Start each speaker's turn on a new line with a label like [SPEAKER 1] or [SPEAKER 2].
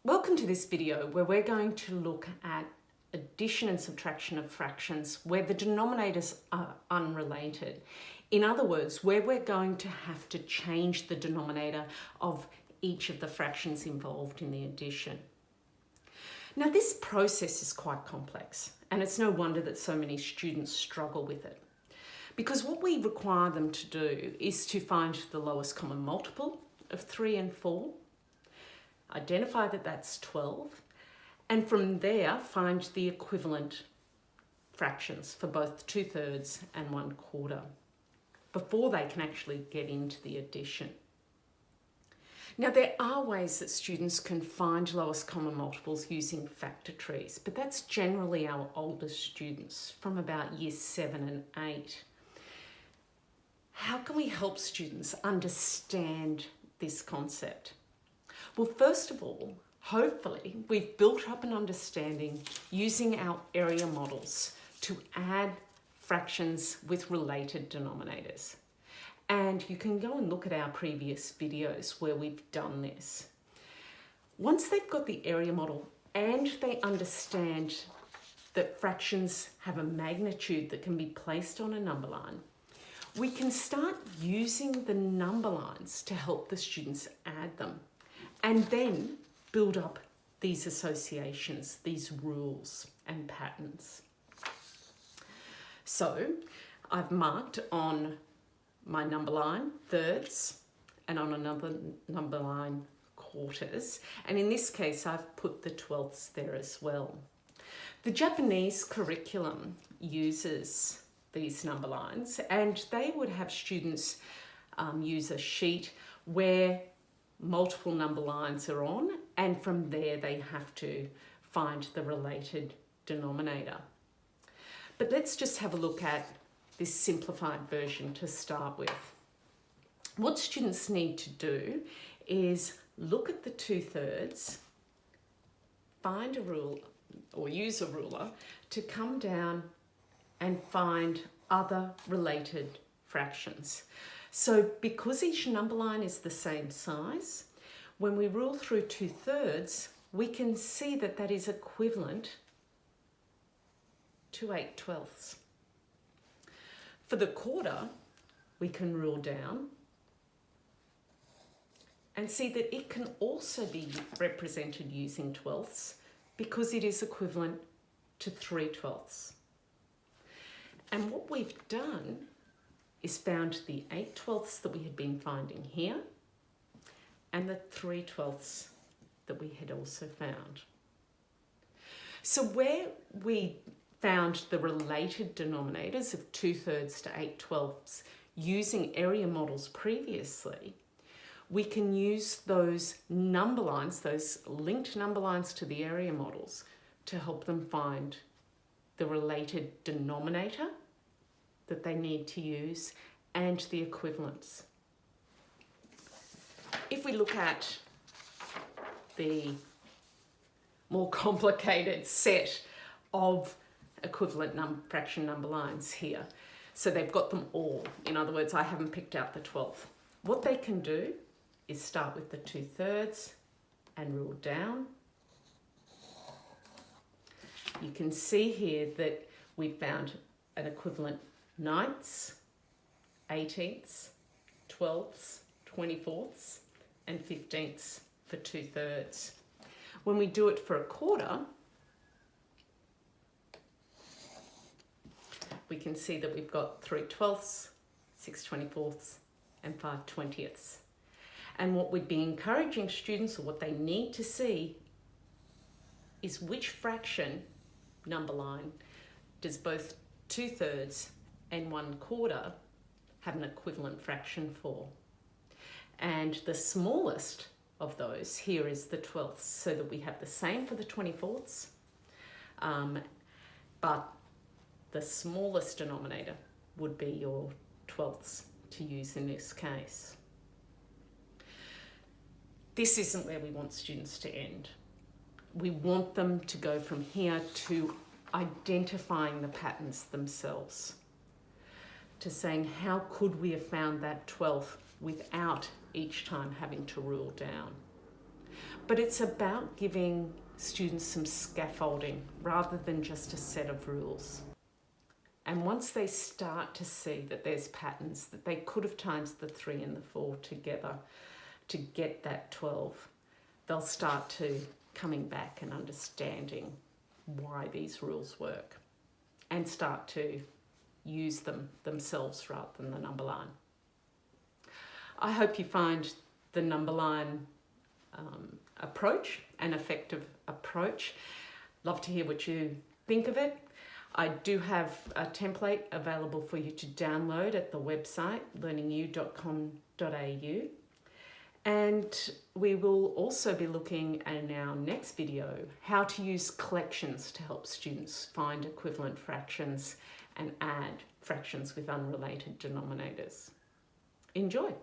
[SPEAKER 1] Welcome to this video where we're going to look at addition and subtraction of fractions where the denominators are unrelated. In other words, where we're going to have to change the denominator of each of the fractions involved in the addition. Now this process is quite complex, and it's no wonder that so many students struggle with it. Because what we require them to do is to find the lowest common multiple of 3 and 4, identify that that's 12, and from there find the equivalent fractions for both 2/3 and 1/4 before they can actually get into the addition. Now there are ways that students can find lowest common multiples using factor trees, but that's generally our oldest students from about year 7 and 8. How can we help students understand this concept? Well, first of all, hopefully we've built up an understanding using our area models to add fractions with related denominators. And you can go and look at our previous videos where we've done this. Once they've got the area model and they understand that fractions have a magnitude that can be placed on a number line, we can start using the number lines to help the students add them and then build up these associations, these rules and patterns. So I've marked on my number line thirds and on another number line quarters, and in this case I've put the 12ths there as well. The Japanese curriculum uses these number lines, and they would have students use a sheet where multiple number lines are on, and from there they have to find the related denominator. But let's just have a look at this simplified version to start with. What students need to do is look at the 2/3, find a rule or use a ruler to come down and find other related fractions. So because each number line is the same size, when we rule through 2/3, we can see that that is equivalent to 8/12. For the quarter, we can rule down and see that it can also be represented using 12ths because it is equivalent to 3/12. And what we've done is found the 8/12 that we had been finding here and the 3/12 that we had also found. So where we found the related denominators of 2/3 to 8/12 using area models previously, we can use those number lines, those linked number lines to the area models to help them find the related denominator that they need to use and the equivalents. If we look at the more complicated set of equivalent fraction number lines here, so they've got them all. In other words, I haven't picked out the 12th. What they can do is start with the 2/3 and rule down. You can see here that we found an equivalent 9ths, 18ths, 12ths, 24ths, and 15ths for 2/3. When we do it for a quarter, we can see that we've got 3/12ths, 6/24ths, and 5/20ths. And what we'd be encouraging students, or what they need to see, is which fraction number line does both 2/3 and 1/4 have an equivalent fraction for. And the smallest of those here is the 12ths, so that we have the same for the 24ths, but the smallest denominator would be your 12ths to use in this case. This isn't where we want students to end. We want them to go from here to identifying the patterns themselves, to saying how could we have found that 12th without each time having to rule down. but it's about giving students some scaffolding rather than just a set of rules. And once they start to see that there's patterns, that they could have times the 3 and the 4 together to get that 12, they'll start to coming back and understanding why these rules work and start to use them themselves rather than the number line. I hope you find the number line approach an effective approach. Love to hear what you think of it. I do have a template available for you to download at the website learningu.com.au, and we will also be looking in our next video how to use collections to help students find equivalent fractions and add fractions with unrelated denominators. Enjoy!